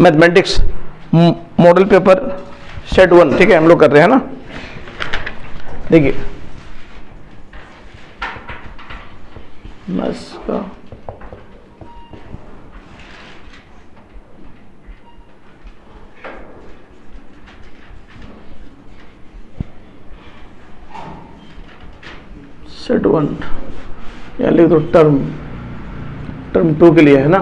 Mathematics model paper set 1, ठीक है, हम लोग कर रहे हैं ना। देखिए मैथ्स का सेट 1 या लिख दो टर्म 2 के लिए है ना।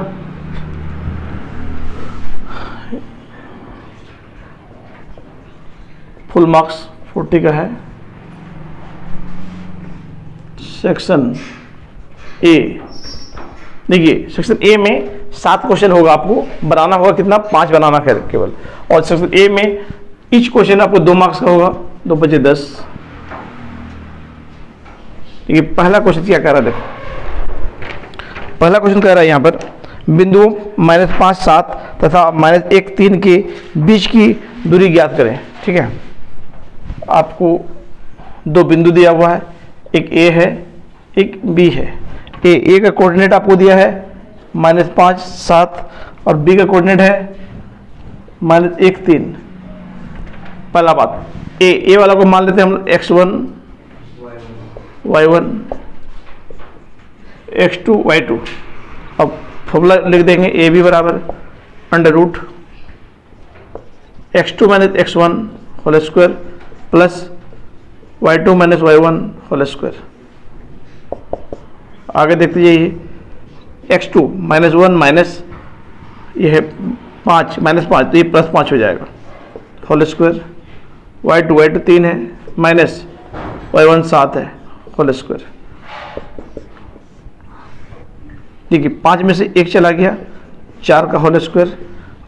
फुल मार्क्स 40 का है। सेक्शन ए, देखिए सेक्शन ए में 7 क्वेश्चन होगा, आपको बनाना होगा कितना, 5 बनाना है केवल। और सेक्शन ए में ईच क्वेश्चन आपको 2 मार्क्स का होगा, 2 बचे 10। देखिए पहला क्वेश्चन क्या कह रहा है, देखो पहला क्वेश्चन कह रहा है यहाँ पर बिंदुओं -5 7 तथा -1 3 के बीच की दूरी ज्ञात करें, ठीक है। आपको 2 बिंदु दिया हुआ है, एक ए है एक बी है। ए का कोऑर्डिनेट आपको दिया है -5 7 और बी का कोऑर्डिनेट है -1 3। पहला बात ए वाला को मान लेते हैं हम x1 y1 x2 y2। अब फॉर्मूला लिख देंगे ए बी बराबर √ x2 - x1 whole square plus y2 - y1 whole square. आगे देखते जाइए, x2 -1 माइनस ये है 5 -5 तो ये +5 हो जाएगा होल स्क्वायर। y2 3 है माइनस y1 7 है होल स्क्वायर। देखिए 5 में से 1 चला गया, 4 का होल स्क्वायर,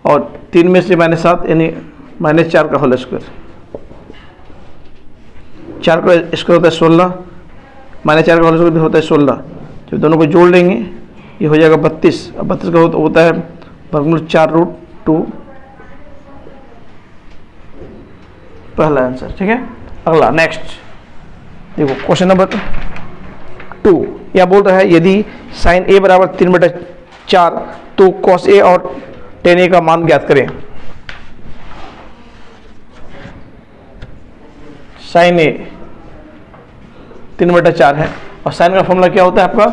और 3 में से -7 यानी -4 का होल स्क्वायर। 4 का स्क्वायर होता है 16, -4 का होल स्क्वायर भी होता है 16। जब दोनों को जोड़ लेंगे ये हो जाएगा 32। अब 32 का होता है वर्गमूल 4√2। पहला आंसर, ठीक है। अगला नेक्स्ट देखो क्वेश्चन नंबर 2। यह बोल रहा है यदि sin a बराबर 3/4 तो cos a और tan a का मान ज्ञात करें। sin a 3/4 है और साइन का फॉर्मूला क्या होता है आपका,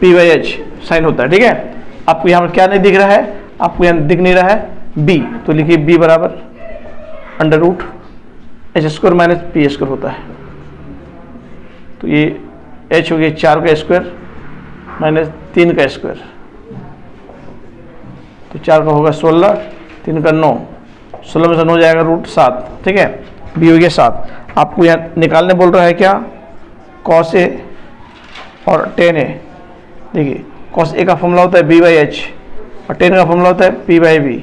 p/h साइन होता है, ठीक है। आपको यहाँ पर क्या नहीं दिख रहा है, आपको यहाँ दिख नहीं रहा है b, तो लिखिए b बराबर √h² - p² होता है। तो ये h हो गया 4 का स्क्वायर माइनस 3 का स्क्वायर, तो 4 का होगा 16, 3 का 9, 16 में से 9 जाएगा √7, ठीक है। b हो गया 7। आपको यहाँ निकालने बोल रहा है क्या, cos a और tan a। देखिए cos a का फॉर्मूला होता है b/h और tan का फॉर्मूला होता है p/b।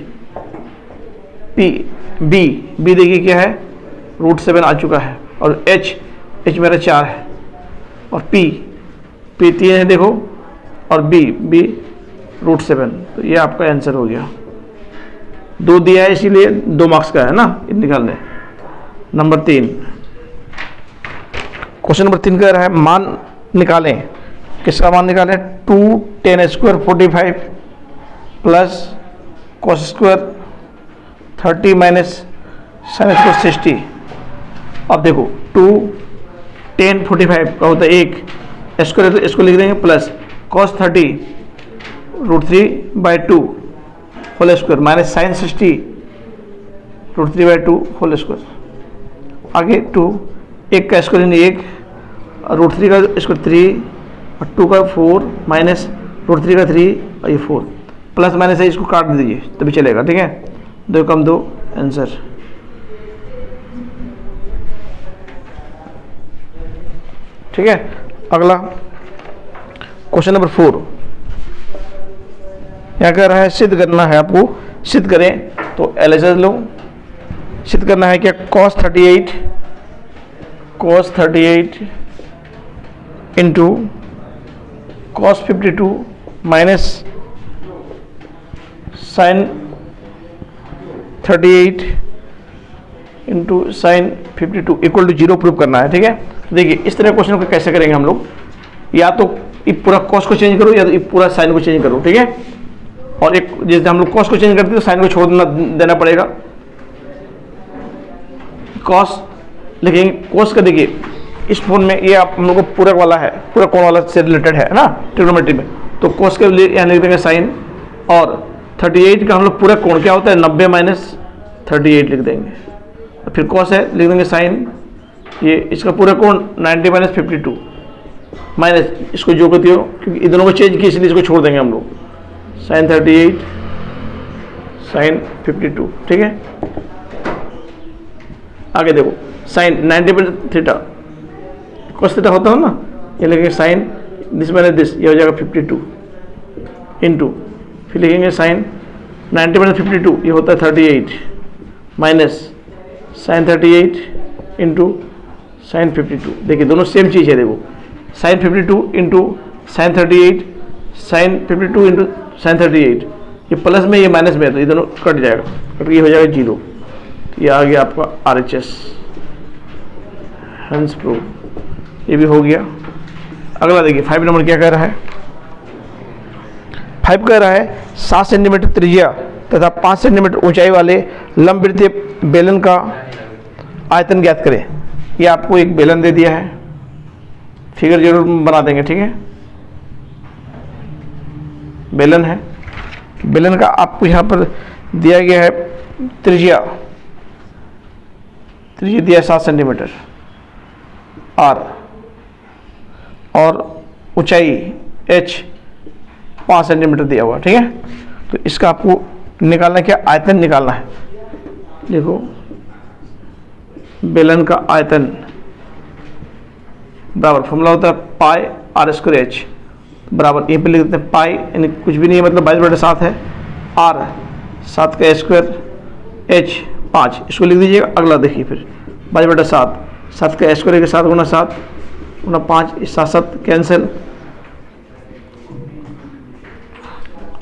b देखिए क्या है, √7 आ चुका है, और h मेरा 4 है, और p 3 है देखो, और b √7। तो ये आपका आंसर हो गया। 2 दिया है इसीलिए 2 मार्क्स का है ना निकालने। नंबर 3, क्वेश्चन नंबर 3 कह रहा है मान निकालें। किसका मान निकालें, 2 tan² 45 plus cos² 30 minus sin² 60। अब देखो 2 tan 45 का होता है 1 स्क्वायर, तो इसको लिख देंगे plus cos 30 √3/2 whole square minus sin 60 √3/2 whole square. आगे 2 1 का स्क्वायर यानी 1, √3 का स्क्वायर 3, और 2 का 4 माइनस √3 का 3 और ये 4, प्लस माइनस है, इसको काट दीजिए तभी चलेगा, ठीक है। 2 कम 2 आंसर। ठीक है। अगला क्वेश्चन नंबर 4। क्या कह रहा है, सिद्ध करना है आपको। सिद्ध करें तो एलएचएस लो। सिद्ध करना है क्या, cos 38 into cos 52 minus sin 38 into sin 52 equal to 0 prove करना है, ठीक है। देखिए इस तरह क्वेश्चन को कैसे करेंगे हम लोग, या तो पूरा cos को चेंज करो या तो पूरा sin को चेंज करो, ठीक है। और एक जैसे हम लोग कॉस को चेंज करते हैं तो साइन को छोड़ देना पड़ेगा। कॉस लिखेंगे, कॉस का देखिए इस फोन में ये आप हम लोग को पूरक वाला है, पूरक कोण वाला से रिलेटेड है ना ट्रिग्नोमेट्री में, तो कॉस के लिए यहाँ लिख देंगे साइन। और 38 का हम लोग पूरक कोण क्या होता है 90 माइनस 38 लिख देंगे। फिर कॉस है लिख देंगे साइन, ये इसका पूरक कोण 90 माइनस 52 माइनस इसको जो करती हो क्योंकि इन दोनों को चेंज किया इसलिए इसको छोड़ देंगे हम लोग, साइन 38 साइन 52। ठीक है, आगे देखो साइन 90 पर थीटा कॉस थीटा होता है ना, ये लिखेंगे साइन दिस माइनस दिस, ये हो जाएगा 52 इंटू, फिर लिखेंगे साइन 90 माइनस 52 ये होता है 38 माइनस साइन 38 इंटू साइन 52। देखिए दोनों सेम चीज़ है, देखो sine 52 into sine 38 sine 52 into sine 38, ये प्लस में ये माइनस में है तो ये दोनों कट जाएगा, कट ये हो जाएगा 0। ये आ गया आपका RHS हेंस प्रूव, ये भी हो गया। अगला देखिए 5 नंबर क्या कह रहा है, 5 कह रहा है 7 सेंटीमीटर त्रिज्या तथा 5 सेंटीमीटर ऊंचाई वाले लंबवृत्तीय बेलन का आयतन ज्ञात करें। ये आपको एक बेलन दे दिया है, फिगर जरूर बना देंगे, ठीक है। बेलन है, बेलन का आपको यहाँ पर दिया गया है त्रिज्या, त्रिज्या दिया है 7 सेंटीमीटर R और ऊंचाई H 5 सेंटीमीटर दिया हुआ, ठीक है। तो इसका आपको निकालना क्या, आयतन निकालना है। देखो बेलन का आयतन बराबर फॉर्मूला होता है पाई R² H बराबर, यहीं पे लिख देते हैं पाई यानी कुछ भी नहीं है मतलब 22/7 है, R 7 का स्क्वायर H 5, इसको लिख दीजिएगा। अगला देखिए फिर 22/7, 7 का स्क्वायर के 7 गुना 7 गुना 5, इस 7 कैंसिल।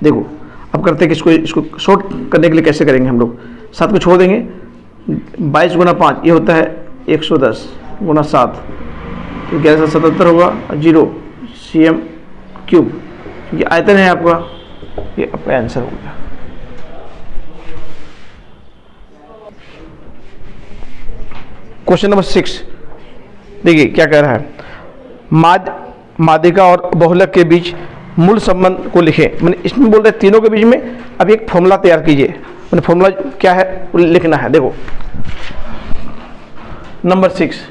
देखो अब करते हैं कि इसको शॉर्ट करने के लिए कैसे करेंगे हम लोग, 7 को छोड़ देंगे, 22 गुना 5 ये होता है 110 गुना 7, तो 1177 होगा, 0 cm क्यूब, ये आयतन है आपका, ये आपका आंसर हो गया। क्वेश्चन नंबर 6 देखिए क्या कह रहा है, माध्यिका और बहुलक के बीच मूल संबंध को लिखें। मैंने इसमें बोल रहे तीनों के बीच में अब एक फॉर्मूला तैयार कीजिए, मैंने फॉर्मूला क्या है वो लिखना है। देखो नंबर 6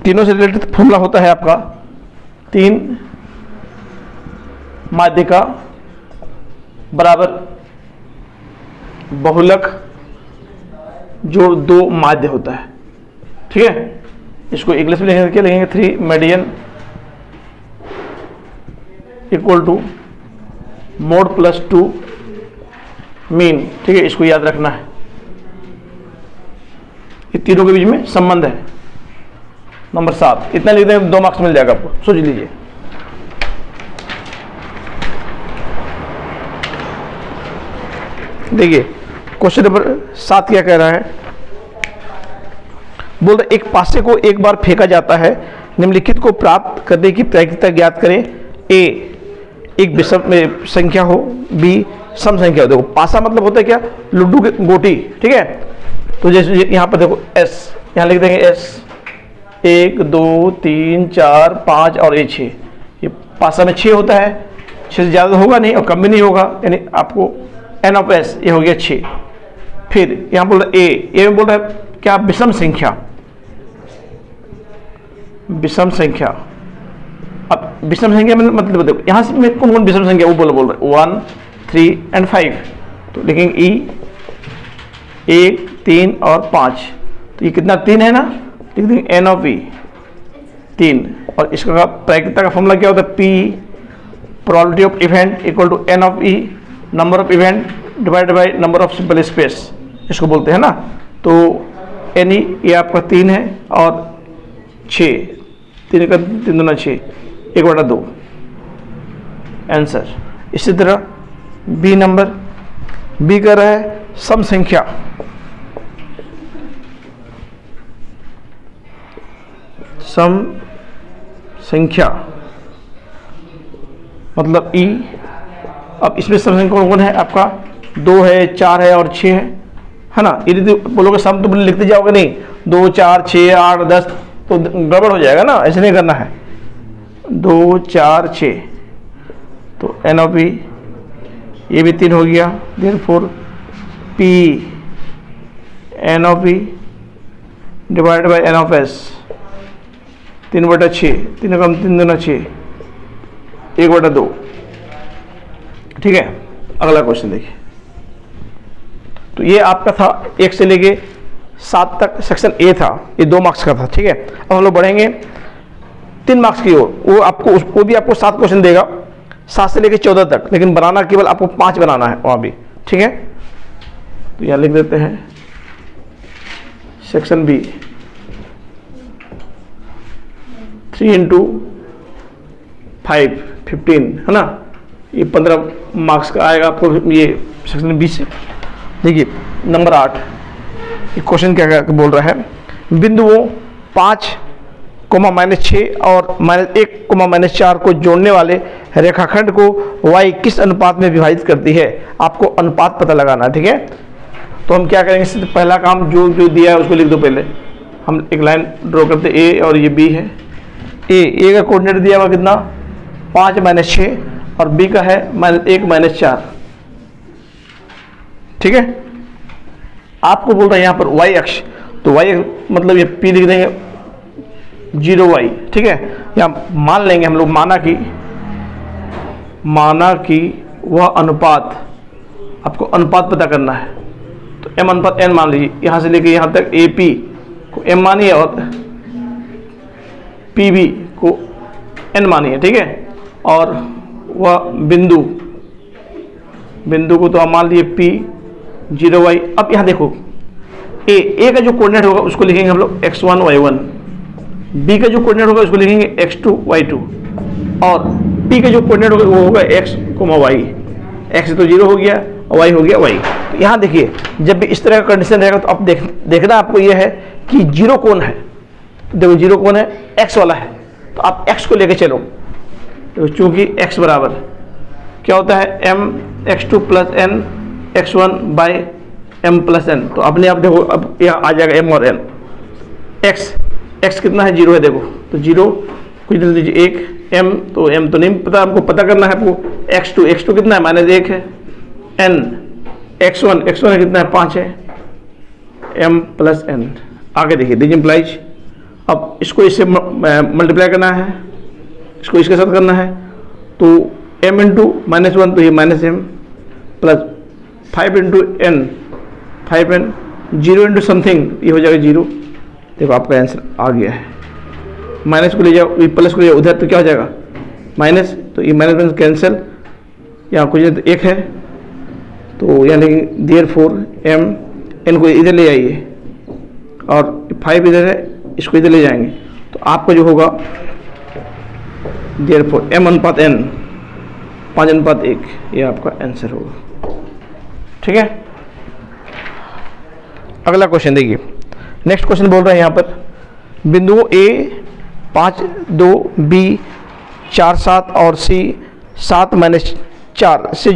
तीनों से रिलेटेड फॉर्मूला होता है आपका 3 माध्यिका बराबर बहुलक जोड़ 2 माध्य होता है, ठीक है। इसको इंग्लिश में लिखेंगे क्या लिखेंगे, 3 median equal to mode plus 2 mean, ठीक है। इसको याद रखना है, ये तीनों के बीच में संबंध है। नंबर 7 इतना लिख दें 2 मार्क्स मिल जाएगा आपको, सोच लीजिए। देखिए क्वेश्चन नंबर 7 क्या कह रहा है, बोल रहे एक पासे को एक बार फेंका जाता है, निम्नलिखित को प्राप्त करने की प्रायिकता ज्ञात करें। ए एक विषम संख्या हो, बी सम संख्या हो। देखो पासा मतलब होता है क्या, लुड्डू की गोटी, ठीक है। तो जैसे यहाँ पर देखो एस, यहाँ लिख देंगे एस, 1 2 3 4 5 और ये 6, ये पासा में 6 होता है, 6 से ज़्यादा होगा नहीं और कम भी नहीं होगा, यानी आपको एन ऑफ एस ये हो गया 6। फिर यहाँ बोल रहा ए में बोल रहा है क्या, विषम संख्या, विषम संख्या। अब विषम संख्या में मतलब देखो यहाँ से में कौन कौन विषम संख्या वो बोल रहे 1 3 एंड 5, तो लिखेंगे ई 1 3 और 5, तो ये कितना 3 है ना, लिख देंगे एन ऑफ ई 3। और इसका प्रायिकता का फॉर्मूला क्या होता है, P probability of event equal to n of E number of event divided by number of sample space, इसको बोलते हैं ना। तो एन ई ये आपका 3 है और 6, 3 का 3 दूना 6, 1/2 आंसर। इसी तरह बी नंबर, बी कर रहा है सम संख्या, सम संख्या मतलब ई अब इसमें सम कौन कौन है आपका, 2 है, 4 है और 6 है ना। यदि तो बोलोगे सम तो लिखते जाओगे नहीं, 2 4 6 8 10 तो गड़बड़ हो जाएगा ना, ऐसे नहीं करना है। 2 4 6 तो एन ऑफ पी, ये भी 3 हो गया, therefore P n of P divide by n of S, 3/6, 3 कम 3 दूना 6, 1/2। ठीक है, अगला क्वेश्चन देखिए। तो ये आपका था 1 से लेके 7 तक सेक्शन ए था, ये 2 मार्क्स का था। ठीक है, अब हम लोग बढ़ेंगे 3 मार्क्स की ओर। वो भी आपको 7 क्वेश्चन देगा, 7 से लेके 14 तक, लेकिन बनाना केवल आपको 5 बनाना है वहाँ भी। ठीक है, तो यहाँ लिख देते हैं सेक्शन बी, 3 × 5 15 है ना, ये 15 मार्क्स का आएगा आपको ये सेक्शन बी से। देखिए नंबर 8, ये क्वेश्चन क्या बोल रहा है, बिंदुओं 5, -6 और -1, -4 को जोड़ने वाले रेखाखंड को y किस अनुपात में विभाजित करती है, आपको अनुपात पता लगाना है। ठीक है, तो हम क्या करेंगे, इससे पहला काम जो दिया है उसको लिख दो। पहले हम एक लाइन ड्रॉ करते, ए और ये बी है। ए का कोऑर्डिनेट दिया हुआ कितना, 5 - 6 और बी का है -1 - 4। ठीक है, आपको बोल रहा है यहाँ पर y अक्ष, तो y मतलब ये p लिख देंगे 0y। ठीक है, यहाँ मान लेंगे हम लोग, माना कि वह अनुपात, आपको अनुपात पता करना है, तो m अनुपात n मान लीजिए, यहाँ से लेके यहाँ तक AP को m मानिए और PB को n मानिए। ठीक है, और वह बिंदु को तो हम मान लिए P 0y। अब यहाँ देखो, ए का जो कोऑर्डिनेट होगा उसको लिखेंगे हम लोग x1 y1, बी का जो कोऑर्डिनेट होगा उसको लिखेंगे x2 y2, और पी का जो कोऑर्डिनेट होगा वो होगा x, y। x तो 0 हो गया और y हो गया y। तो यहाँ देखिए, जब भी इस तरह का कंडीशन रहेगा तो अब देखना आपको यह है कि 0 कौन है। देखो 0 कौन है, x वाला है, तो आप x को लेके चलो। तो चूंकि x बराबर क्या होता है, m x2 + n x1 / m + n, तो अपने आप देखो अब यहाँ आ जाएगा m और n। x कितना है, 0 है, देखो तो 0 कुछ दे दीजिए 1, m तो m तो नहीं पता, हमको पता करना है आपको। x2 कितना है, -1 है, n x1 कितना है, 5 है, m + n। आगे देखिए, दिस इम्प्लाइज, अब इसको इससे मल्टीप्लाई करना है, इसको इसके साथ करना है, तो m × -1 तो ये -m + 5 × n 5n, 0 × समथिंग ये हो जाएगा 0। देखो आपका आंसर आ गया है। माइनस को ले जाओ, प्लस को ले जाओ उधर, तो क्या हो जाएगा माइनस, तो ये माइनस कैंसिल, यहाँ कुछ तो 1 है, तो यानी देयरफॉर m n को इधर ले जाइए और 5 इधर है, इसको इधर ले जाएंगे, तो आपका जो होगा देयरफॉर m अनुपात n 5:1, ये आपका आंसर होगा। ठीक है, अगला क्वेश्चन देखिए। नेक्स्ट क्वेश्चन बोल रहे हैं यहाँ पर, बिंदुओं A 5 2 B 4 7 और C 7 - 4 से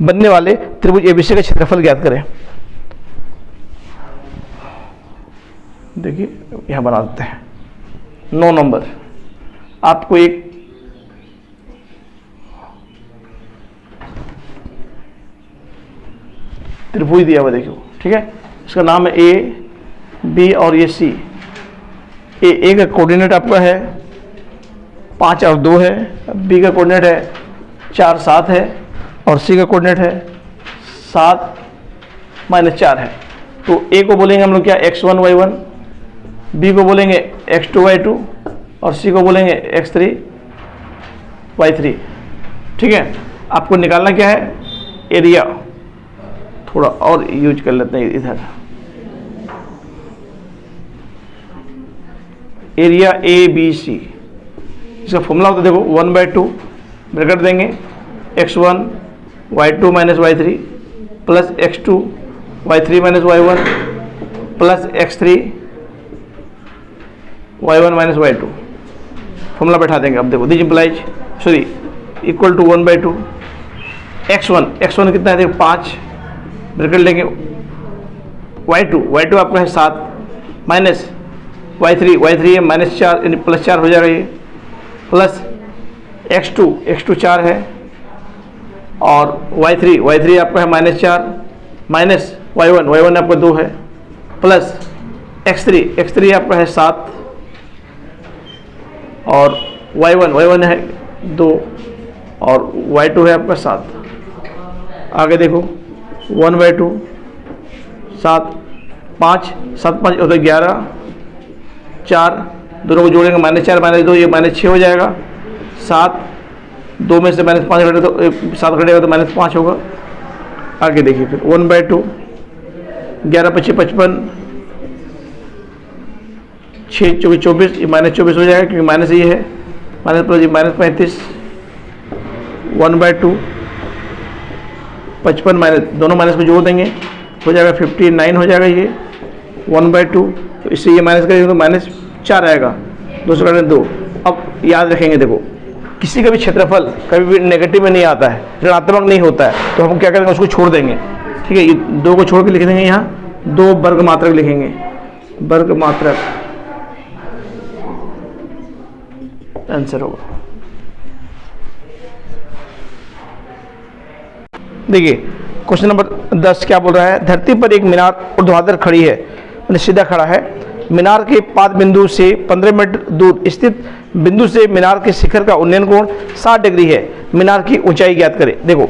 बनने वाले त्रिभुज ABC का क्षेत्रफल ज्ञात करें। देखिए यहाँ बना देते हैं 9 नंबर। आपको एक त्रिभुज दिया हुआ देखो, ठीक है, इसका नाम है A B और ये C। ए का कोऑर्डिनेट आपका है 5 और 2 है, B का कोऑर्डिनेट है 4 7 है, और C का कोऑर्डिनेट है 7 - 4 है। तो A को बोलेंगे हम लोग क्या, x1 y1, B को बोलेंगे x2 y2 और C को बोलेंगे x3 y3। ठीक है, आपको निकालना क्या है, एरिया। थोड़ा और यूज कर लेते हैं इधर, एरिया ABC। इसका फॉर्मूला होता है देखो 1/2 ब्रैकेट देंगे, x1 y2 - y3 plus x2 y3 - y1 plus x3 y1 - y2। Formula बैठा देंगे। अब देखो this implies, sorry equal to 1/2 x1 कितना है देखो 5 ब्रैकेट लेंगे, y2 आपका है 7 माइनस y3 है -4 यानी +4 हो जाएगा, ये प्लस x2 4 है और y3 आपका है -4 माइनस y1 आपका 2 है प्लस x3 आपका है 7 और y1 है 2 और y2 है आपका 7। आगे देखो 1/2 7 5 होता है 11 4 दोनों को जोड़ेंगे -4 -2 ये -6 हो जाएगा, 7 2 में से -5 घटेगा तो 7 घटेगा तो -5 होगा। आगे देखिए फिर 1/2 11 × 25 55 6 24 ये -24 हो जाएगा क्योंकि माइनस ये है माइनस प्लस ये -35 1/2 55 माइनस दोनों माइनस को जोड़ देंगे हो जाएगा 59 हो जाएगा ये 1/2 तो इससे ये माइनस करेंगे तो -4 आएगा 2 से 2। अब याद रखेंगे देखो किसी का भी क्षेत्रफल कभी भी नेगेटिव में नहीं आता है, ऋणात्मक नहीं होता है, तो हम क्या करेंगे उसको छोड़ देंगे, ठीक है। ये 2 को छोड़ के लिख देंगे, यहाँ 2 वर्ग मात्रक लिखेंगे, वर्ग मात्रक आंसर होगा। देखिए क्वेश्चन नंबर 10 क्या बोल रहा है, धरती पर एक मीनार ऊर्ध्वाधर खड़ी है, मतलब सीधा खड़ा है, मीनार के पाद बिंदु से 15 मीटर दूर स्थित बिंदु से मीनार के शिखर का उन्नयन कोण 60 डिग्री है, मीनार की ऊंचाई ज्ञात करें। देखो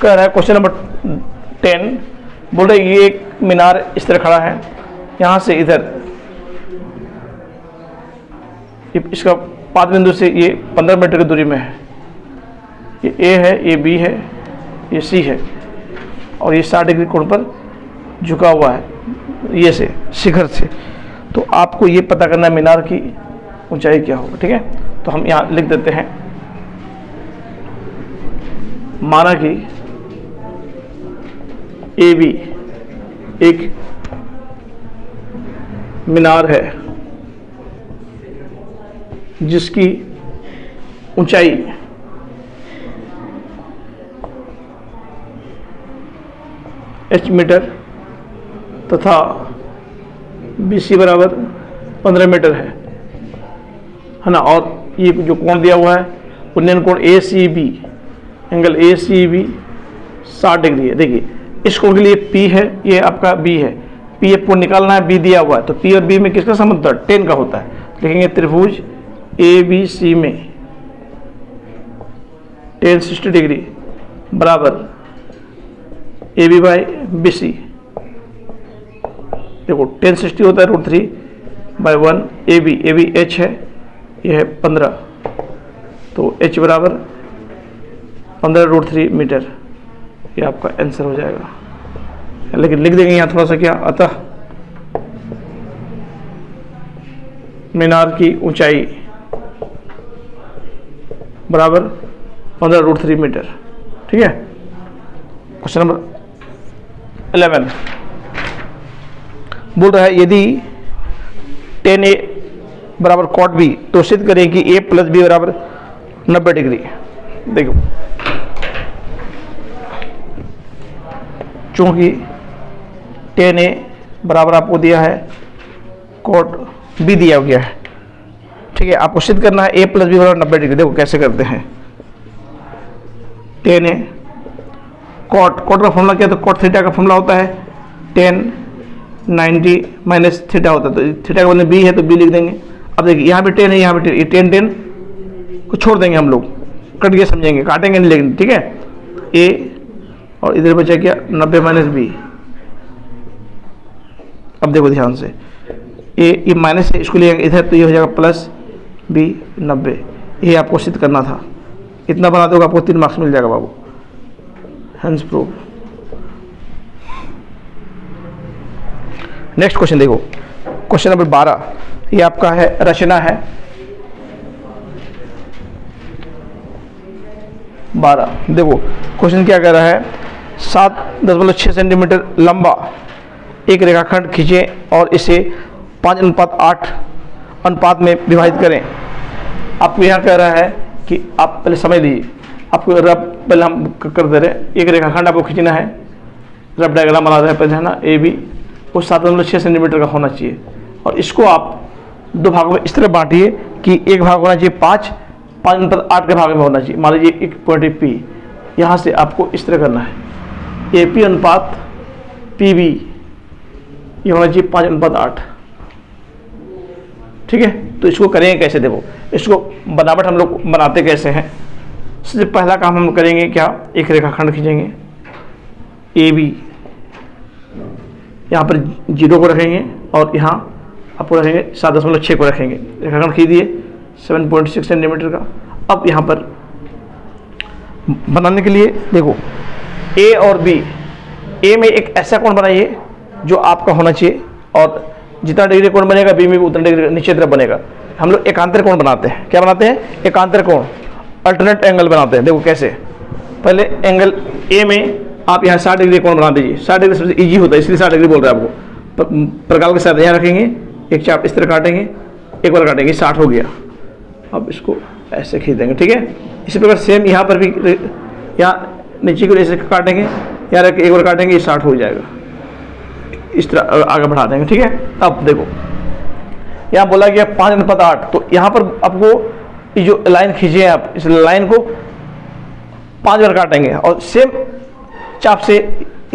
कह रहा है क्वेश्चन नंबर 10 बोल रहे ये एक मीनार इस तरह खड़ा है, यहाँ से इधर इसका पाद बिंदु से ये 15 मीटर की दूरी में है, ये ए है, ये बी है, ये सी है और ये 60 डिग्री कोण पर झुका हुआ है ये से शिखर से। तो आपको ये पता करना है मीनार की ऊंचाई क्या होगा, ठीक है। तो हम यहाँ लिख देते हैं, माना कि ए बी एक मीनार है जिसकी ऊंचाई h मीटर तथा BC बराबर 15 मीटर है ना, और ये जो कोण दिया हुआ है उन्नयन कोण ACB, एंगल ACB 60 डिग्री है। देखिए इस कोण के लिए P है, ये आपका B है, P आपको निकालना है, B दिया हुआ है, तो P और B में किसका संबंध होता है, 10 का होता है। लिखेंगे त्रिभुज ABC में tan 60 डिग्री बराबर AB बाई BC। देखो tan 60 होता है √3/1 AB H है, यह है 15, तो H बराबर 15√3 मीटर, ये आपका आंसर हो जाएगा। लेकिन लिख देंगे यहाँ थोड़ा सा क्या, अतः मीनार की ऊंचाई बराबर 15√3 मीटर, ठीक है। क्वेश्चन नंबर 11 बोल रहा है यदि tan A बराबर cot B तो सिद्ध करें कि A + B बराबर 90 डिग्री। देखो चूंकि tan A बराबर आपको दिया है cot B दिया गया है, ठीक है, आपको सिद्ध करना है A + B बराबर 90 डिग्री। देखो कैसे करते हैं, tan A cot का फॉर्मूला क्या, तो cot थीटा का फॉर्मूला होता है tan 90 माइनस थीटा होता है, तो थीटा का मतलब B है तो B लिख देंगे। अब देखिए यहाँ पे tan है, यहाँ पे tan, ये tan को छोड़ देंगे हम लोग, कट के समझेंगे, काटेंगे नहीं लेकिन, ठीक है। A और इधर बचा क्या 90 माइनस B। अब देखो ध्यान से, ये माइनस है, इसको लेंगे इधर तो ये हो जाएगा प्लस B 90। ये आपको सिद्ध करना था, इतना बना दोगे आपको 3 मार्क्स मिल जाएगा बाबू, हेंस प्रूव। नेक्स्ट क्वेश्चन देखो, क्वेश्चन नंबर 12, ये आपका है रचना है 12। देखो क्वेश्चन क्या कह रहा है, 7.6 सेंटीमीटर लंबा एक रेखाखंड खींचें और इसे 5:8 अनुपात में विभाजित करें। आपको यहाँ कह रहा है कि आप पहले समझ लीजिए, आपको रफ पहले हम कर दे रहे हैं। एक रेखाखंड आपको खींचना है, रफ डायग्राम बना रहे हैं पहले, है ना। ए बी वो 7.6 सेंटीमीटर का होना चाहिए, और इसको आप दो भागों में इस तरह बांटिए कि एक भाग होना चाहिए 5/8 के भाग में होना चाहिए। मान लीजिए एक पॉइंट पी, यहाँ से आपको इस तरह करना है, ए पी अनुपात पी बी ये होना चाहिए 5/8, ठीक है। तो इसको करेंगे कैसे, देखो इसको बनावट हम लोग बनाते कैसे हैं। सबसे पहला काम हम करेंगे क्या, एक रेखाखंड खींचेंगे ए बी, यहाँ पर 0 को रखेंगे और यहाँ आपको रखेंगे 7.6 को रखेंगे। रेखाखंड खींच दिए 7.6 सेंटीमीटर का। अब यहाँ पर बनाने के लिए देखो ए और बी, ए में एक ऐसा कोण बनाइए जो आपका होना चाहिए, और जितना डिग्री कोण बनेगा बी में भी उतना डिग्री नीचे तरफ बनेगा। हम लोग एकांतर कोण बनाते हैं। क्या बनाते हैं, एकांतर कोण, अल्टरनेट एंगल बनाते हैं। देखो कैसे, पहले एंगल ए में आप यहाँ 60 डिग्री कोण बना दीजिए। 60 डिग्री सबसे इजी होता है, इसलिए 60 डिग्री बोल रहे हैं आपको। प्रकाल के साथ यहाँ रखेंगे, एक चाप इस तरह काटेंगे, एक बार काटेंगे, 60 हो गया। अब इसको ऐसे खींच देंगे, ठीक है। इसी प्रकार सेम यहाँ पर भी, यहाँ नीचे को ऐसे काटेंगे, यहाँ रख के एक बार काटेंगे, ये 60 हो जाएगा। इस तरह आगे बढ़ा देंगे, ठीक है। अब देखो यहाँ बोला गया 5/8, तो यहाँ पर आपको ये जो लाइन खींचे हैं आप, इस लाइन को 5 बार काटेंगे और सेम चाप से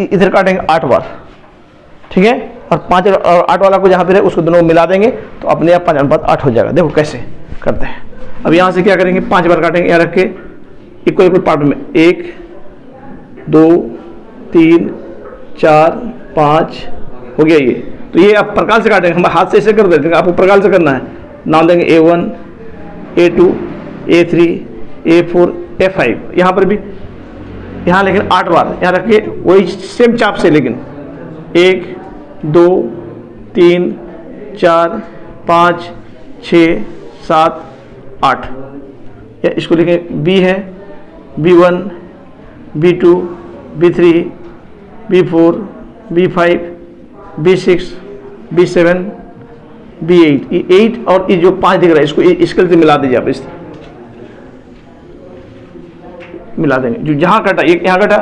इधर काटेंगे 8 बार, ठीक है। और 5 और 8 वाला को जहाँ पे है उसको दोनों मिला देंगे तो अपने आप 5/8 हो जाएगा। देखो कैसे करते हैं। अब यहाँ से क्या करेंगे, 5 बार काटेंगे, यहाँ रख के इक्वल पार्ट में 1 2 3 4 5 हो गया। ये तो ये आप प्रकार से काटेंगे, हम हाथ से ऐसे कर देते हैं, आपको प्रकार से करना है। नाम देंगे A1 A2 A3 A4 A5, यहाँ पर भी, यहाँ लेकिन 8 बार यहाँ रख के वही सेम चाप से, लेकिन 1 2 3 4 5 6 7 8, या इसको लिखें B है, B1 B2 B3 B4 B5 B6 B7 B8, ये 8 और ये जो 5 दिख रहा है इसको इसके से मिला दीजिए आप, इस मिला देंगे। जो जहाँ कटा, एक यहाँ कटा,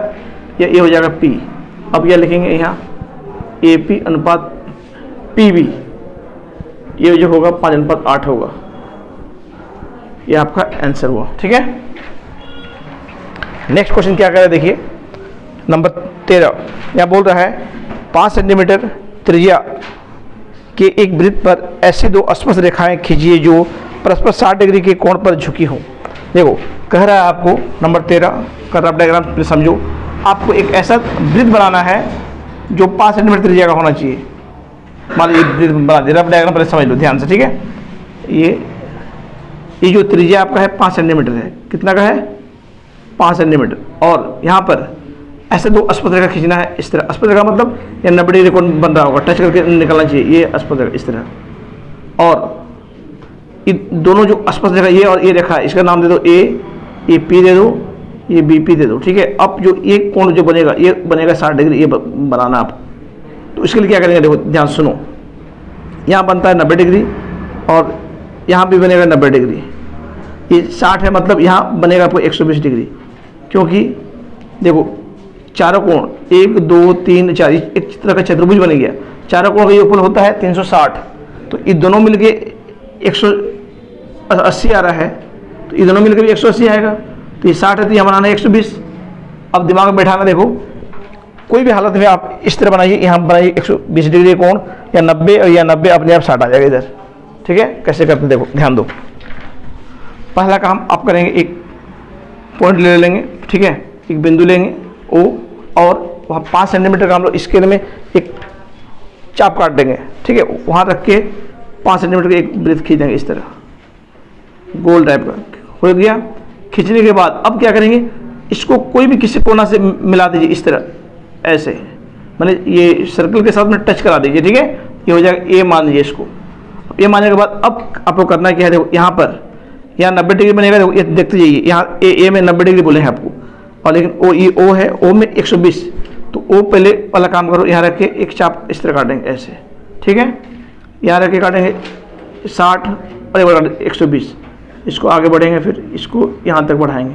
ये हो जाएगा P। अब क्या लिखेंगे यहाँ, AP अनुपात PB, ये जो होगा 5/8 होगा। ये आपका आंसर हुआ, ठीक है। नेक्स्ट क्वेश्चन क्या कर रहा है, देखिए नंबर 13। यहाँ बोल रहा है 5 सेंटीमीटर त्रिज्या के एक वृत्त पर ऐसी दो स्पर्श रेखाएं खींचिए जो परस्पर 60 डिग्री के कोण पर झुकी हो। देखो कह रहा है आपको नंबर 13 का रफ डायग्राम प्लीज समझो। आपको एक ऐसा वृत्त बनाना है जो 5 सेंटीमीटर त्रिज्या का होना चाहिए। मान लीजिए वृत्त बना दिया, रफ डायग्राम पहले समझ लो ध्यान से, ठीक है। ये जो त्रिज्या आपका है 5 सेंटीमीटर है, कितना का है 5 सेंटीमीटर, और यहाँ पर ऐसे दो स्पर्श रेखा खींचना है। इस तरह स्पर्श रेखा मतलब ये 90 डिग्री कोण बन रहा होगा, टच करके निकलना चाहिए ये स्पर्श रेखा इस तरह। और ये दोनों जो स्पर्श रेखा ये और ये रेखा है, इसका नाम दे दो ए, ये पी दे दो, ये बी पी दे दो, ठीक है। अब जो ये कोण जो बनेगा ये बनेगा 60 डिग्री, ये बनाना आप। तो इसके लिए क्या करेंगे, देखो ध्यान सुनो, यहाँ बनता है 90 डिग्री और यहाँ भी बनेगा 90 डिग्री। ये 60 है मतलब यहाँ बनेगा आपको 120 डिग्री, क्योंकि देखो चारों कोण 1 2 3 4 एक तरह का चतुर्भुज बन गया। चारों कोण का योगफल होता है 360, तो ये दोनों मिलके 180 आ रहा है, तो ये दोनों मिलकर भी 180 आएगा। तो ये 60 है तो यहाँ बनाना है 120। अब दिमाग में बैठाना, देखो कोई भी हालत में आप इस तरह बनाइए, यहाँ बनाइए 120 डिग्री कोण, या 90 और या 90 अपने आप 60 आ जाएगा इधर, ठीक है। कैसे करते हैं देखो ध्यान दो। पहला काम आप करेंगे, एक पॉइंट ले लेंगे, ठीक है, एक बिंदु लेंगे O, और वहाँ 5 सेंटीमीटर का हम लोग स्केल में एक चाप काट देंगे, ठीक है। वहाँ रख के 5 सेंटीमीटर का एक वृत्त खींच देंगे इस तरह, गोल टाइप का हो गया। खींचने के बाद अब क्या करेंगे, इसको कोई भी किसी कोना से मिला दीजिए इस तरह, ऐसे मैंने ये सर्कल के साथ में टच करा दीजिए, ठीक है। ये हो जाएगा ए मान लीजिए इसको। ये मानने के बाद अब आपको करना क्या है, देखो यहाँ पर यहाँ 90 डिग्री बनेगा, देखो ये देखते जाइए, यहाँ ए में 90 डिग्री बोले हैं आपको, और लेकिन ओ है, ओ में 120, तो ओ पहले वाला काम करो, यहाँ रख के एक चाप इस तरह काटेंगे ऐसे, ठीक है। यहाँ रख के काटेंगे 60 और 120, इसको आगे बढ़ेंगे, फिर इसको यहाँ तक बढ़ाएंगे,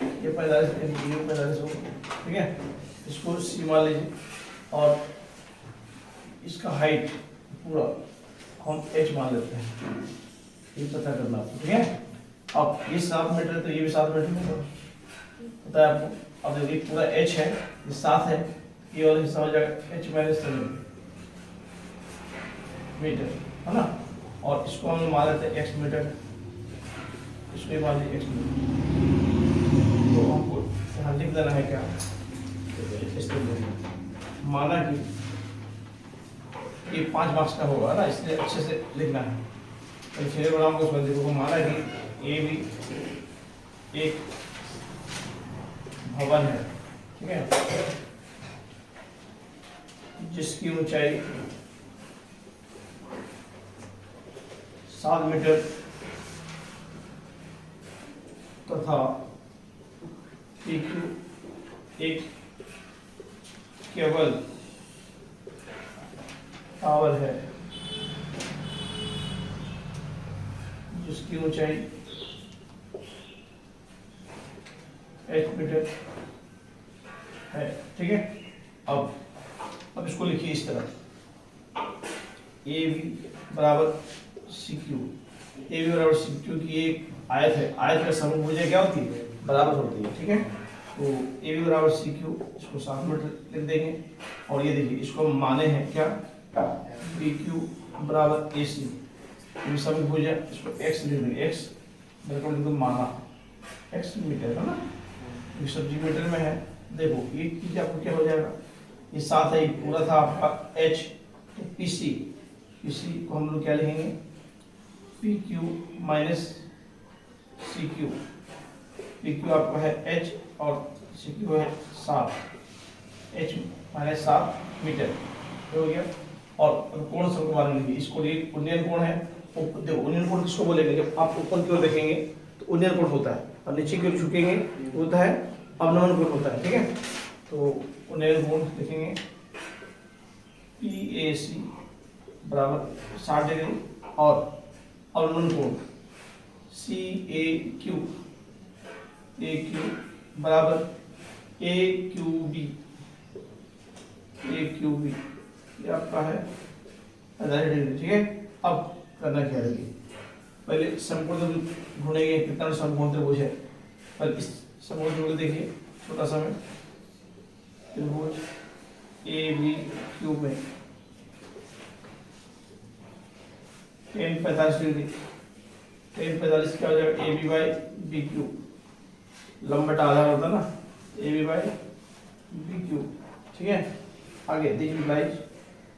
ये 45 ये 45 होगा, ठीक है। इसको सी मान लीजिए और इसका हाइट पूरा हम h मान लेते हैं, ये पता करना आपको, ठीक है। अब ये 7 मीटर है तो ये भी 7 मीटर होगा, पता है आपको। अब देखिए पूरा h है, ये 7 है, ये वाला हिस्सा हो जाएगा h माइनस 7 मीटर, है ना। और इसको हम मान लेते हैं x मीटर, इसको ही मान लीजिए x मीटर। तो हमको यहाँ लिख देना है क्या, इस तरह माना कि ये 5 मार्क्स का होगा ना, इसलिए अच्छे से लिखना है। तो फिर बड़ा हमको उसमें देखो, माना कि ये भी एक भवन है, ठीक है, जिसकी ऊंचाई 7 मीटर तथा PQ एक केवल टावर है जिसकी ऊंचाई 8 मीटर है, ठीक है। अब इसको लिखिए इस तरह, ए बी बराबर सी क्यू, ए बी बराबर सी क्यू की एक आयत है, आयत का समभुज क्या होती है, बराबर होती है, ठीक है। तो ए बी बराबर सी क्यू, इसको 7 मीटर लिख देंगे। और ये देखिए इसको माने हैं क्या, बी क्यू बराबर ए सी, ये समभुज है, इसको एक्स लिख देंगे, एक्स बिल्कुल लिख दो माना, एक्स मीटर है ना, ये सब्जी मीटर में है। देखो ये चीज आपको क्या हो जाएगा, ये 7 है, ये पूरा था आपका h, तो पी सी को हम लोग क्या लिखेंगे, P Q minus C Q, P Q आपका है h और सी क्यू है 7, h माइनस 7 मीटर, हो गया। और कोण सबके बारे में लिखिए, इसको ये उन्नयन कोण है, देखो उन्नयन कोण किसको बोलेंगे, जब आप ऊपर की ओर देखेंगे तो उन्नयन कोण होता है, और नीचे की ओर झुकेंगे तो होता है अवनमन कोण होता है, ठीक है। तो उन्नयन कोण लिखेंगे PAC बराबर 60 डिग्री, और अवनमन कोण CAQ बराबर AQB, ये आपका है 50 डिग्री, ठीक है। अब करना क्या है, पहले समकोण ढूंढेंगे, कितना समकोण त्रिभुज है। पर इस समकोण त्रिभुज देखिए, छोटा सा में त्रिभुज ABQ में tan 45 डिग्री, tan 45 क्या हो जाएगा, AB बाई BQ, लंबटा आधार होता है ना, AB बाई BQ, ठीक है। आगे देखिए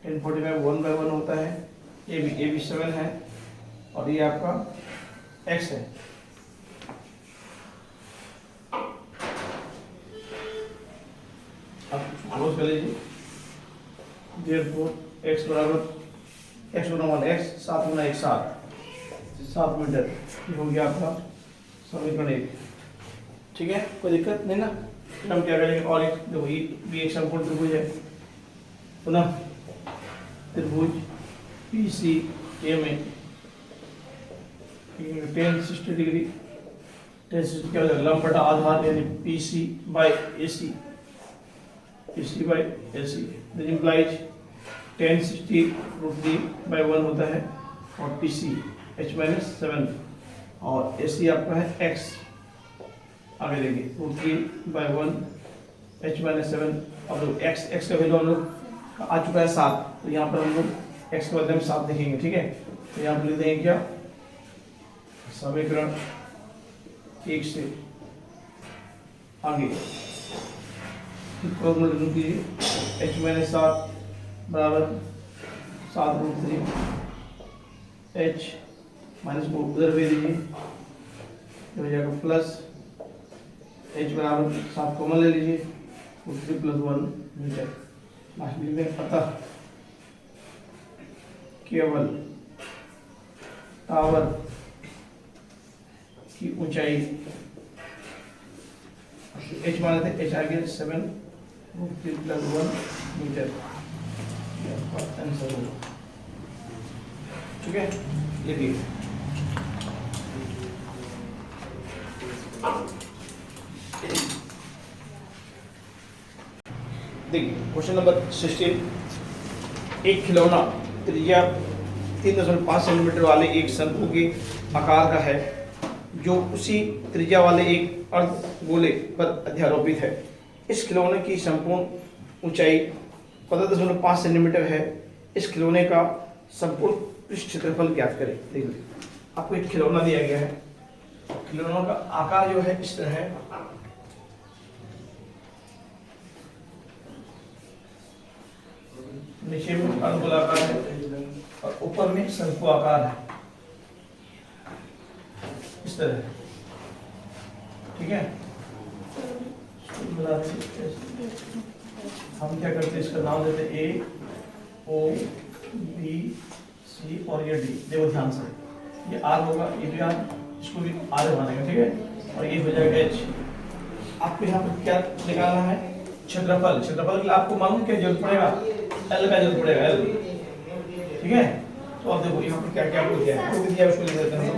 tan 45 1/1 होता है, AB 7 है, और ये आपका x है। अब क्लोज कर लीजिए, therefore x बराबर x गुना 1 x, 7 गुना 1 7 मीटर, ये हो गया आपका समीकरण 1, ठीक है। कोई दिक्कत नहीं ना। फिर हम क्या करेंगे, और एक देखो ये भी एक समकोण त्रिभुज है, पुनः त्रिभुज PCA में tan 60 डिग्री, tan 60 क्या हो जाएगा, लंब बटा आधार, यानी PC by AC, that implies tan 60 √3/1 होता है, और PC h माइनस 7, और AC आपका है x, आगे देखिए √3/1 h माइनस 7। अब लोग x का वैल्यू हम लोग आ चुका है 7, तो यहाँ पर हम लोग x के बदले में 7 लिखेंगे, ठीक है। तो यहाँ पर लिख देंगे क्या, समीकरण 1 से आगे कीजिए, h माइनस 7 बराबर 7√3, h माइनस को उधर भेज दीजिए, हो जाएगा प्लस, h बराबर 7 कॉमन ले लीजिए, 3 + 1 मीटर। लास्ट में लिख दें, अतः केवल टावर की ऊंचाई, h माने थे, h आ गया 7√3 + 1 मीटर, आंसर होगा, ठीक है। लिखिए देखिए क्वेश्चन नंबर 16, एक खिलौना त्रिज्या 3.5 सेंटीमीटर वाले एक शंकु के आकार का है जो उसी त्रिज्या वाले एक अर्धगोले पर अध्यारोपित है। इस खिलौने की संपूर्ण ऊंचाई 15.5 सेंटीमीटर है। इस खिलौने का संपूर्ण पृष्ठ क्षेत्रफल ज्ञात करें। देखिए आपको एक खिलौना दिया गया है, खिलौनों का आकार जो है इस तरह है। नीचे में अर्धगोलाकार है और ऊपर में शंकु आकार है इस तरह, ठीक है। हम क्या करते हैं, इसका नाम देते हैं ए, ओ, बी, सी और ये डी। देखो ध्यान से, ये आर होगा, ये भी आर, इसको भी आर मानेगा, ठीक है। और ये हो जाएगा एच। आपको यहाँ पर क्या निकालना है, क्षेत्रफल। क्षेत्रफल के लिए आपको मालूम क्या जरूरत पड़ेगा, एल का जरूरत पड़ेगा, एल, ठीक है। तो अब देखो यहाँ पर क्या क्या आपको दिया है, दिया उसको लिख देते हैं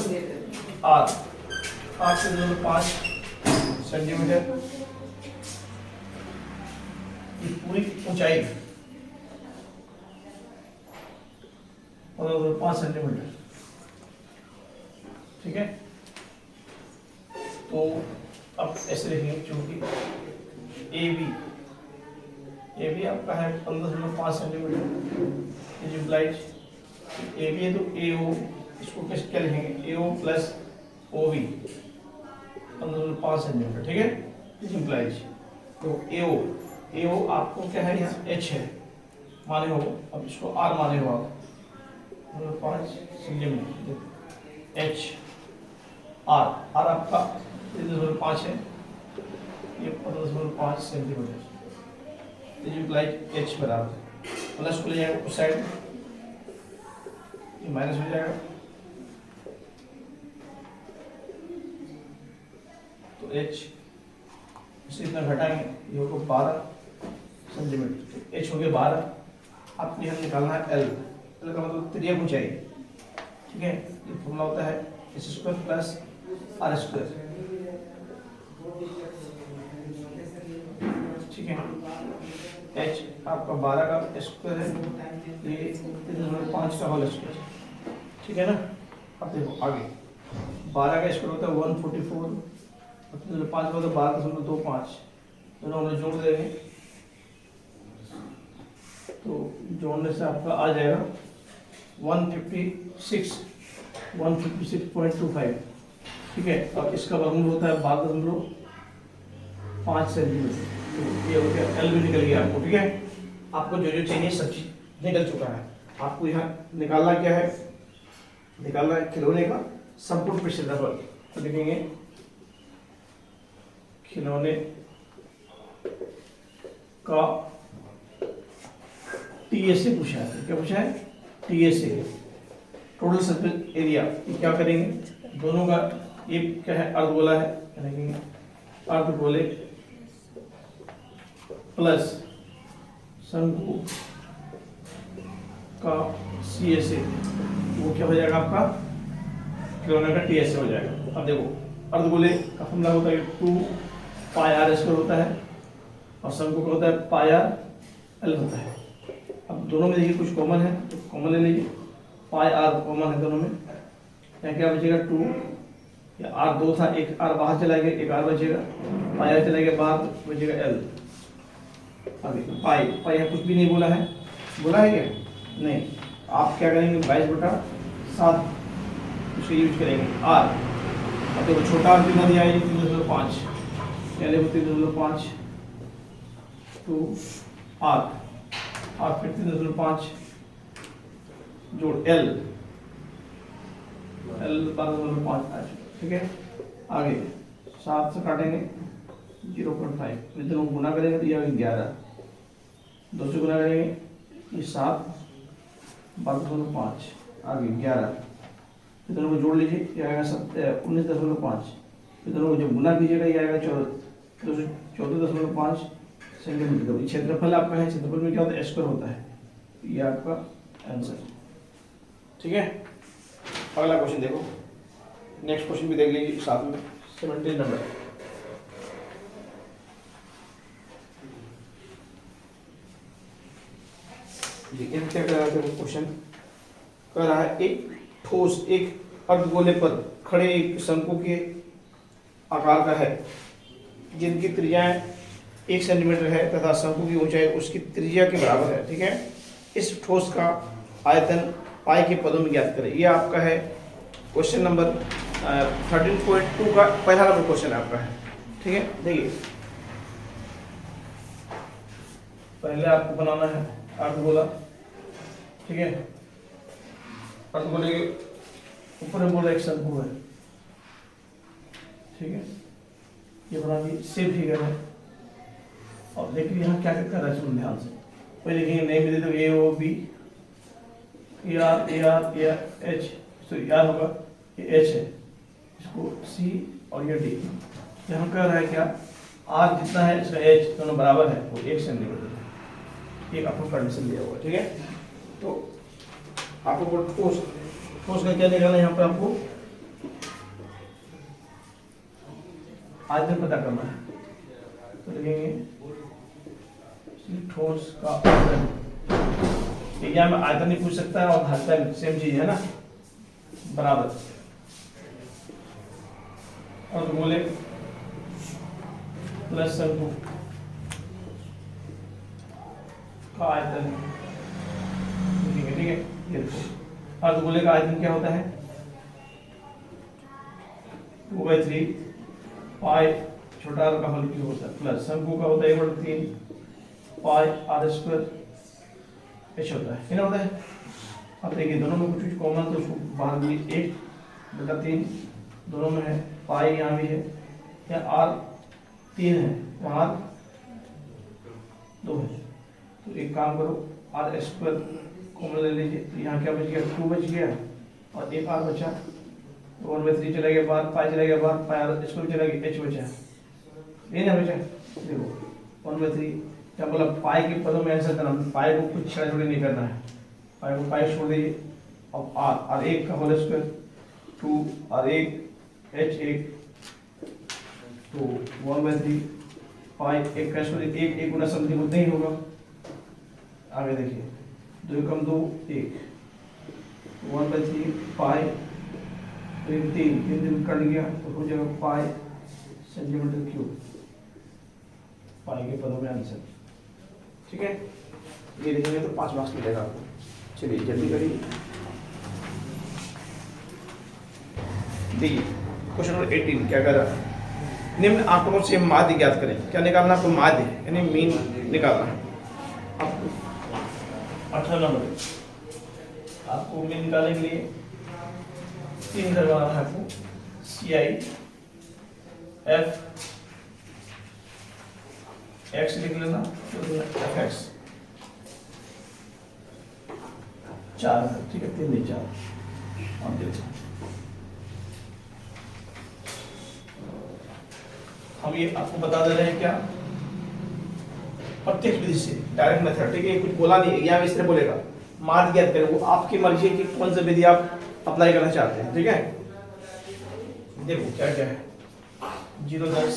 आर। 8.5 सेंटीमीटर की पूरी ऊंचाई 5 सेंटीमीटर, ठीक है। तो अब ऐसे लिखेंगे, चूंकि ए बी आपका है 15.5 centimetre is implies A B है, तो ए ओ, इसको कैसे क्या लिखेंगे, A O plus O B 15.5 centimetre, ठीक है, इज इम्प्लाइज। तो ए ओ आपको क्या है, यहाँ एच है माने हो, अब इसको आर माने हो आप 5 सेंटीमीटर, एच आर आपका 3.5 है, ये 15.5 सेंटीमीटर इज इम्प्लाइज एच बराबर प्लस को ले जाएगा उस साइड, ये माइनस हो जाएगा, तो एच इसे इतना घटाएंगे, ये होगा 12 सेंटीमीटर, एच हो गया 12। आपको यहाँ निकालना है एल का मतलब त्रिज्या ऊंचाई, ठीक है। ये फॉर्मूला होता है h square plus r square, ठीक है। एच आपका 12 का स्क्वायर है, ये 3.5 का होल स्क्वायर, ठीक है ना। अब देखो आगे 12 का स्क्वायर होता है 144 और 3.5 होता है 12.25, दोनों हम जोड़ देंगे तो जोड़ने से आपका आ जाएगा 156.25, ठीक है। और इसका वर्गमूल होता है 12.5 सेंटीमीटर, तो ये हो गया एल भी निकल गया आपको, ठीक है। आपको जो जो चाहिए सब चीज निकल चुका है। आपको यहाँ निकालना क्या है, निकालना है खिलौने का संपूर्ण पृष्ठ क्षेत्रफल। तो लिखेंगे खिलौने का टीए से पूछा है, क्या पूछा है, टीए से, टोटल सर्फेस एरिया। क्या करेंगे, दोनों का ये क्या है, अर्धगोला है, लिखेंगे अर्धगोले प्लस शंकु का सी एस ए, वो क्या हो जाएगा आपका खिलौने का टी एस ए हो जाएगा। अब देखो अर्धगोले का फॉर्मूला होता है 2 पाई आर स्क्वायर होता है और शंकु का होता है पाई आर एल होता है। अब दोनों में देखिए कुछ कॉमन है तो कॉमन ले लीजिए, पाई आर कॉमन है दोनों में, यहाँ क्या बचेगा 2, या आर 2 था, एक आर बाहर चला गया, एक आर बचेगा, पाई आर चला गया बाहर, बचेगा एल। अभी पाई यहाँ कुछ भी नहीं बोला है, बोला है क्या, नहीं। आप क्या करेंगे 22/7 उसके यूज करेंगे आर। अब देखो छोटा आर कितना दिया है 3.5, क्या देखो 3.5 टू आर, और फिर 3.5 जोड़ एल 12.5, ठीक है। आगे 7 से काटेंगे 0.5, फिर दोनों गुना करेंगे तो ये 11, 2 से गुना करेंगे ये 7, 12.5, आगे 11, फिर दोनों को जोड़ लीजिए, ये आएगा 19.5, फिर दोनों को जब गुना कीजिएगा ये आएगा 14.5 सेंटीमीटर। क्षेत्रफल आपका है, क्षेत्रफल में क्या होता है, स्क्वायर होता है, ये आपका आंसर, ठीक है। अगला क्वेश्चन देखो, नेक्स्ट क्वेश्चन भी देख लीजिए साथ में, 17 नंबर। लेकिन क्या कर रहा है क्वेश्चन कर रहा है, एक ठोस एक अर्धगोले पर खड़े एक शंकु के आकार का है जिनकी त्रिज्याएं 1 सेंटीमीटर है तथा शंकु की ऊंचाई उसकी त्रिज्या के बराबर है। ठीक है, इस ठोस का आयतन पाई के पदों में ज्ञात करें। ये आपका है क्वेश्चन नंबर 13.2 का पहला नंबर क्वेश्चन आपका है। ठीक है, देखिए पहले आपको बनाना है अर्धगोला। ठीक है, अर्धगोले के ऊपर में बोला एक शंकु है। ठीक है, ये बना दी सेम फिगर है। और लेकिन यहाँ क्या क्या कर रहा है सुन ध्यान से, कोई लिखेंगे नहीं भी दे दो A O B A R H, तो याद होगा ये एच है, इसको सी और ये डी। यहाँ कह रहा है क्या, आर जितना है इसका एच दोनों बराबर है, वो 1 सेंटीमीटर है। एक आपको कंडीशन दिया हुआ है। ठीक है, तो आपको ठोस का क्या निकालना है, यहाँ पर आपको आयतन पता करना है। तो लिखेंगे ठोस का आयतन, एग्जाम में आयतन नहीं पूछ सकता है और घनता सेम चीज है ना, बराबर। और तो बोले प्लस शंकु का आयतन। ठीक है, ये और तो बोले का आयतन क्या होता है 2/3 पाई छोटा r का होल क्यूब होता है, प्लस शंकु का होता है 1/3 पाई r स्क्वायर h होता है, होता है। अब देखिए दोनों में कुछ कॉमन, तो उसको बाहर भी 1/3 दोनों में है, पाई यहाँ भी है, या r 3 है वहाँ 2 है। तो एक काम करो r स्क्वायर कॉमन ले लीजिए, तो यहाँ क्या बच गया 2 बच गया और एक r बचा, 1/3 चला गया बाहर, पाई चला गया बाहर, पाई r स्क्वायर चला गया, h बचा, ये ना बचा। देखो 1/3 क्या बोला, पाई के पदों में आंसर करना, पाई को कुछ छेड़ा-छोड़ी नहीं करना है, पाई को पाई छोड़ दीजिए। अब r 1 का होल स्क्वायर 2 और 1 h 1, तो 1/3 पाई 1 का स्क्वायर 1 गुना समथिंग उतना ही होगा। आगे देखिए 2 कम 2 1, 1/3 पाई 3 कट गया तो हो जाएगा पाई सेंटीमीटर क्यूब, पाई के पदों में आंसर। ठीक है, ये लिखेंगे तो 5 मार्क्स मिलेगा आपको। चलिए जल्दी करिए। देखिए क्वेश्चन नंबर 18 क्या कर रहा है, निम्न आंकड़ों से माध्य ज्ञात करें। क्या निकालना आपको, माध्य यानी मीन निकालना है आपको। 18 नंबर आपको मीन निकालने के लिए 3 करवाना है आपको, CI F x लिख लेना, fx 4 है। ठीक है, 3 नहीं 4। अब देखो हम ये आपको बता दे रहे हैं क्या, प्रत्यक्ष विधि से, डायरेक्ट मेथड। ठीक है, कुछ बोला नहीं, यहाँ इस तरह बोलेगा माध्य ज्ञात करें, वो आपकी मर्जी है कि कौन सा विधि आप अप्लाई करना चाहते हैं। ठीक है, देखो क्या क्या है, 0 10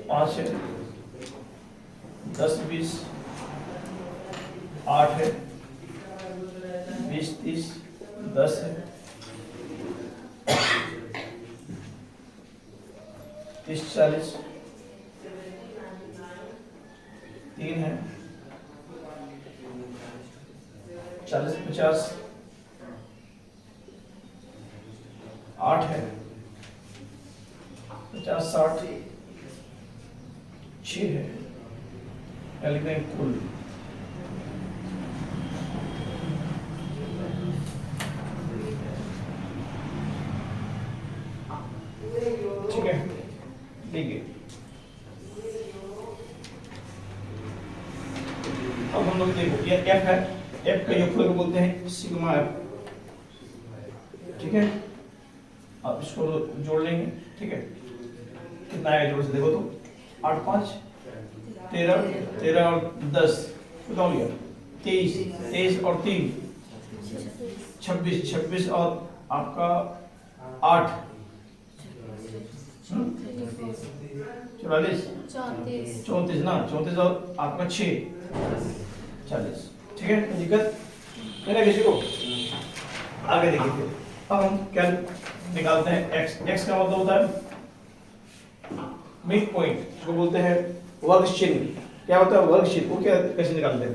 5 है, 10 20 8 है, 20 30 10 है, 30 40 3 है, 40 50 8 है, 50 60 6 है, क्या लिखते हैं कुल। ठीक है, देखिए अब हम लोग देखो ये f है, f का योगफल को बोलते हैं सिग्मा f। ठीक है, अब इसको जोड़ लेंगे। ठीक है, कितना आएगा जोड़ से देखो तो 8 5 13 13 और 10 बताओ यार, 23 और 3 26 और आपका 8 44 34 34 ना, 34 और आपका 6 40। ठीक है, कोई दिक्कत नहीं ना किसी को? आगे देखिए फिर अब हम क्या निकालते हैं x। x का मतलब होता है मिड पॉइंट, इसको बोलते हैं वर्ग चिन्ह। क्या होता है वर्ग चिन्ह? वो क्या कैसे निकालते हैं?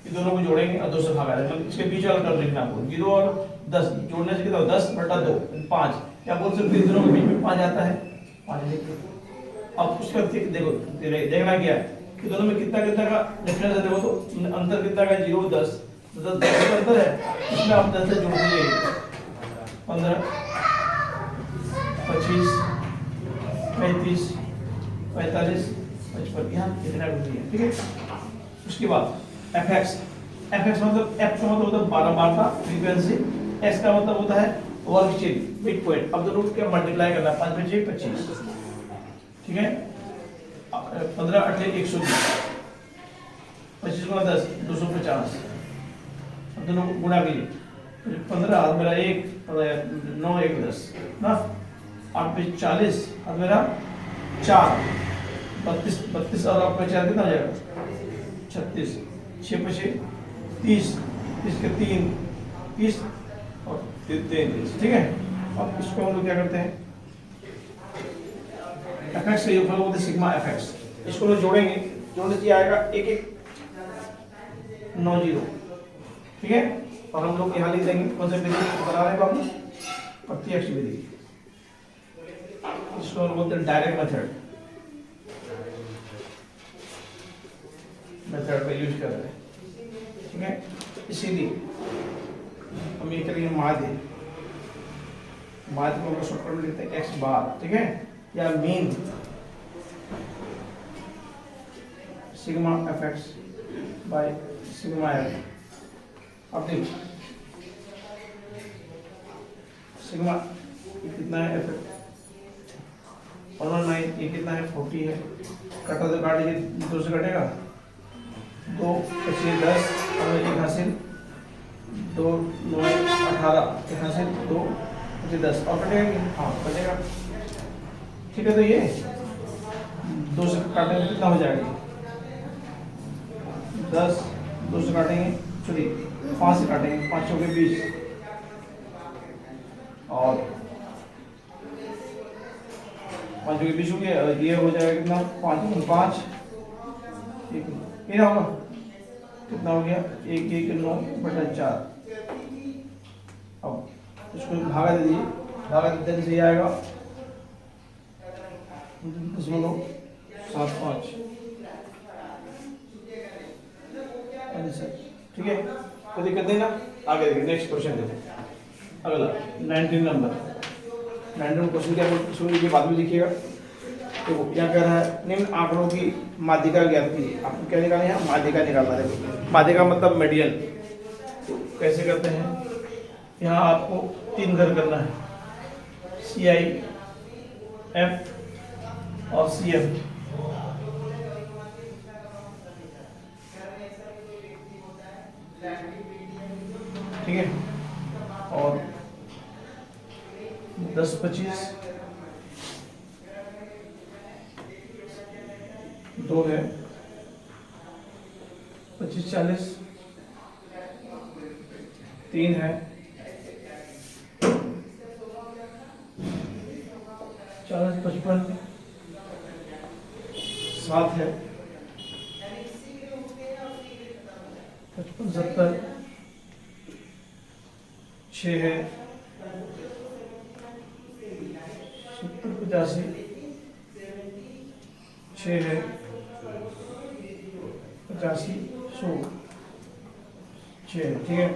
ये दोनों को जोड़ेंगे और 2 से भागा देंगे, मतलब इसके बीच वाला टर्म लिखना आपको। 0 और 10 जोड़ने से कितना होता है? 10/2 5। क्या बोल सकते हैं? दोनों के बीच में 5 आता है, 5 लिखते। अब उसका देखो देखना क्या है कि दोनों में कितना कितना का डिफरेंस है। देखो तो अंतर कितना का? 0 10 तो 10 का अंतर है, इसमें आप 10 से जोड़ दीजिए 15 25 35 45 55 यहाँ इतना होती है। ठीक है, उसके बाद fx मतलब f का मतलब होता है 12 बार का फ्रीक्वेंसी, x का मतलब होता है वर्ग चिन्ह मिड पॉइंट। अब दोनों को क्या मल्टीप्लाई करना है? 5 5 25। ठीक है, 15 8 120, 25 गुना 10 250। अब दोनों को गुणा कीजिए, 15 हाथ मेरा 1 9 1 10 ना, 8 पे 40 हाथ मेरा 4 32 और आप पे 4 कितना हो जाएगा? 36 6 पे 6 30 30 के 3 30 और 33। ठीक है, अब इसको हम लोग क्या करते हैं? fx का योगफल बोलते हैं सिग्मा fx। इसको लोग जोड़ेंगे, जोड़ने से आएगा 1 1 9 0। ठीक है, और हम लोग यहाँ लिख देंगे कौन सा विधि बना रहे हैं बाबू? प्रत्यक्ष विधि। इसको हम बोलते हैं डायरेक्ट मेथड का यूज कर रहे हैं। ठीक है, इसीलिए हम ये करेंगे माध्य को हम शॉर्टकट में लिखते हैं x बार। ठीक है, या mean sigma fx by sigma f। अब देखिए सिग्मा कितना है? f 119। ये कितना है? 40 है। कटा तो काट लीजिए, 2 से कटेगा 2 25 10 और 1 हासिल 2 9 18 1 हासिल 2 25 10 और कटेगा। हाँ कटेगा। ठीक है, तो ये 2 से काटने में कितना हो जाएगा? 10 2 से काटेंगे, चलिए 5 से काटेंगे, 5 के 20 और 5 के 20 हो गया। ये हो जाएगा कितना? 5 5 ये ना होगा कितना हो गया? 1 1 9/4। अब इसको भागा दे दीजिए, भागा देने से ये आएगा 0.75। ठीक है, कोई दिक्कत नहीं ना? आगे देखिए, नेक्स्ट क्वेश्चन देखिए। अगला 19 नंबर। 19 क्वेश्चन क्या बोलते सुन लीजिए, बाद में लिखिएगा। तो क्या कह रहा है? निम्न आंकड़ों की माध्यिका ज्ञात कीजिए। आपको क्या निकालना है? माध्यिका निकालना है। माध्यिका मतलब मीडियन। तो कैसे करते हैं? यहाँ आपको 3 घर करना है, CI F और CF। ठीक है, और 10 25 2 है, 25 40 3 है, 40 55 7 है, 55 70 6 है, 70 85 6 है, 85 100 6 है। ठीक है,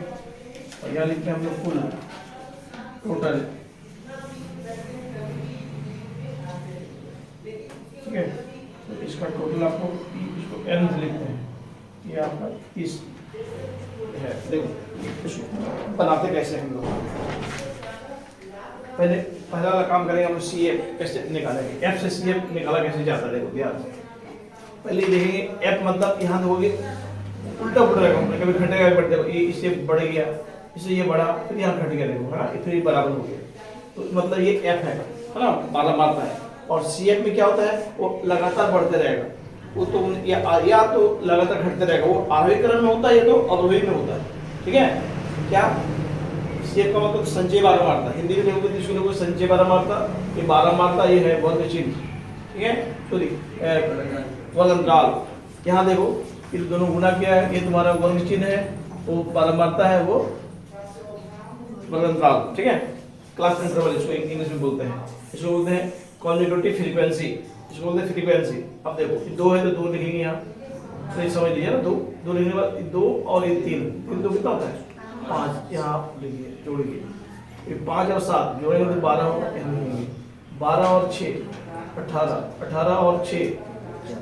और यहाँ लिखते हैं हम लोग कुल टोटल। ठीक है, तो इसका टोटल आपको इसको n से लिखते हैं, ये आपका 30 है। देखो इसको बनाते कैसे हम लोग? पहले पहला वाला काम करेंगे हम CF कैसे निकालेंगे। F से CF निकाला कैसे जाता है? देखो ध्यान से पहले देखेंगे। F मतलब यहाँ देखोगे उल्टा पुल्टा रकम, कभी घटेगा कभी बढ़ेगा। ये इससे बढ़ गया, इससे ये बढ़ा, फिर यहाँ घट गया। देखो है ना, फिर बराबर हो गया। तो मतलब ये F है ना, 12 मारता है। और CF में क्या होता है, वो लगातार बढ़ते रहेगा, वो तो या तो लगातार घटते रहेगा, वो आरोही क्रम में होता है या तो अवरोही में होता है, ठीक है। क्या CF का मतलब संचय बारहमारता, हिंदी में देखोगे तो इसको संचय बारहमारता, ये बारहमारता ये है वर्ग चिन्ह, ठीक है, सॉरी वर्गंतराल। यहाँ देखो ये दोनों गुना किया है, ये तुम्हारा वर्ग चिन्ह है, वो बारहमारता है, वो वर्गंतराल, ठीक है। क्लास इंटरवल इसको इंग्लिश में बोलते हैं, इसको बोलते हैं कॉन्जुगेटिव फ्रीक्वेंसी, इसको बोलते हैं फ्रीक्वेंसी। अब देखो दो है तो दो लिखेंगे यहाँ, तो ये समझ लीजिए ना, दो लिखने के बाद दो और ये तीन दो कितना होता है 5, यहाँ लिखिए जोड़िए, ये 5 और 7 जोड़ेंगे तो 12 होगा, यहाँ लिखेंगे 12 और 6 18, 18 और 6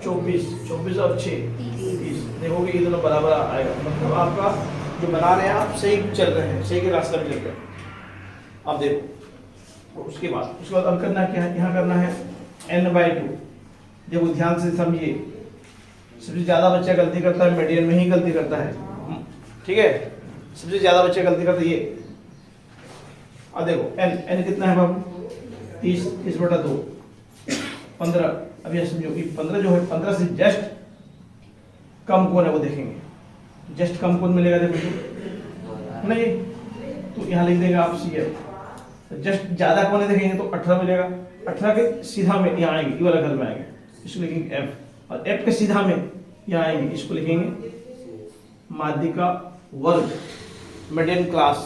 24, 24 और 6 30। देखोगे ये दोनों बराबर आएगा, मतलब आपका जो बना रहे हैं आप सही चल रहे हैं, सही के रास्ते में चल रहे हैं। अब देखो उसके बाद अब करना क्या है, यहाँ करना है n/2। देखो ध्यान से समझिए, सबसे ज्यादा बच्चा गलती करता है मीडियन में ही गलती करता है, ठीक है, सबसे ज्यादा बच्चा गलती करता है ये। अब देखो n कितना है बाबू 30/2 15। अब ये समझो कि 15 जो है 15 से जस्ट कम कौन है वो देखेंगे, जस्ट कम कौन मिलेगा देखो नहीं, तो यहाँ लिख देगा आप CF। जस्ट ज्यादा कौन है देखेंगे तो 18 मिलेगा, 18 के सीधा में यहाँ आएंगे, ये वाला घर में आएंगे, इसको लिखेंगे F, और F के सीधा में यहाँ आएंगे, इसको लिखेंगे माध्यिका वर्ग मिडिल क्लास,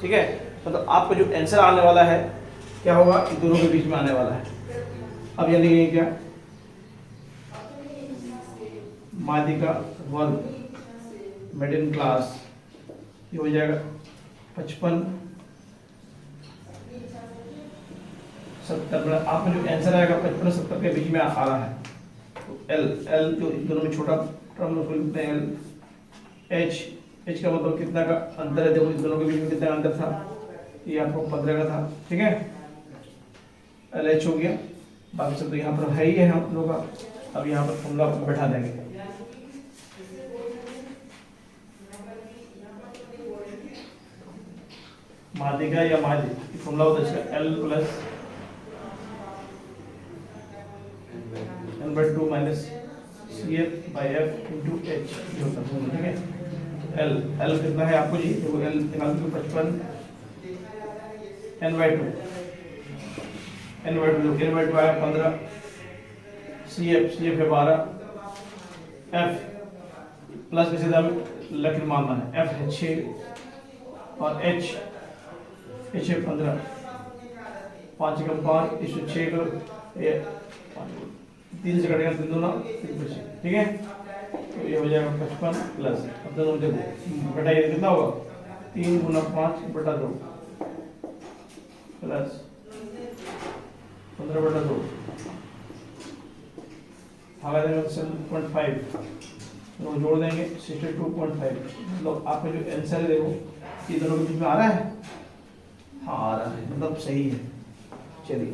ठीक है। मतलब आपका जो आंसर आने वाला है क्या होगा, इन दोनों के बीच में आने वाला है। अब यहाँ लिखेंगे क्या, माध्यिका वर्ग मिडिल क्लास, ये हो जाएगा 55 70। आपका जो आंसर आएगा 55 70 के बीच में आ रहा है, तो L जो इन दोनों में छोटा टर्म उसको लिखते हैं L। H का मतलब कितना का अंतर है, देखो इन दोनों के बीच में कितना अंतर था, ये आपको 15 का था, ठीक है, LH हो गया। बाकी सब तो यहाँ पर है ही है हम लोग का। अब यहाँ पर फॉर्मूला बैठा देंगे, माध्यिका या माध्य फॉर्मूला होता है इसका L + n/2 - CF/F × H जो होता है, ठीक है। L कितना है आपको जी, देखो L निकाल दो 55 n/2 आया 15, CF है 12, F प्लस के सीधा लकीर मारना है, F है 6 और H है 15, 5 × 5 इसको 6 करो, 3 से कटेगा 3 दूना 3 बचे, ठीक है। तो ये हो जाएगा 55 प्लस, अब दोनों देखो घटाइए कितना होगा 3 × 5/2 प्लस 15/2 भागा देंगे 7.5, तो जोड़ देंगे 62.5। मतलब आपका जो आंसर है देखो ये दोनों के बीच में आ रहा है, हाँ आ रहा है, मतलब सही है। चलिए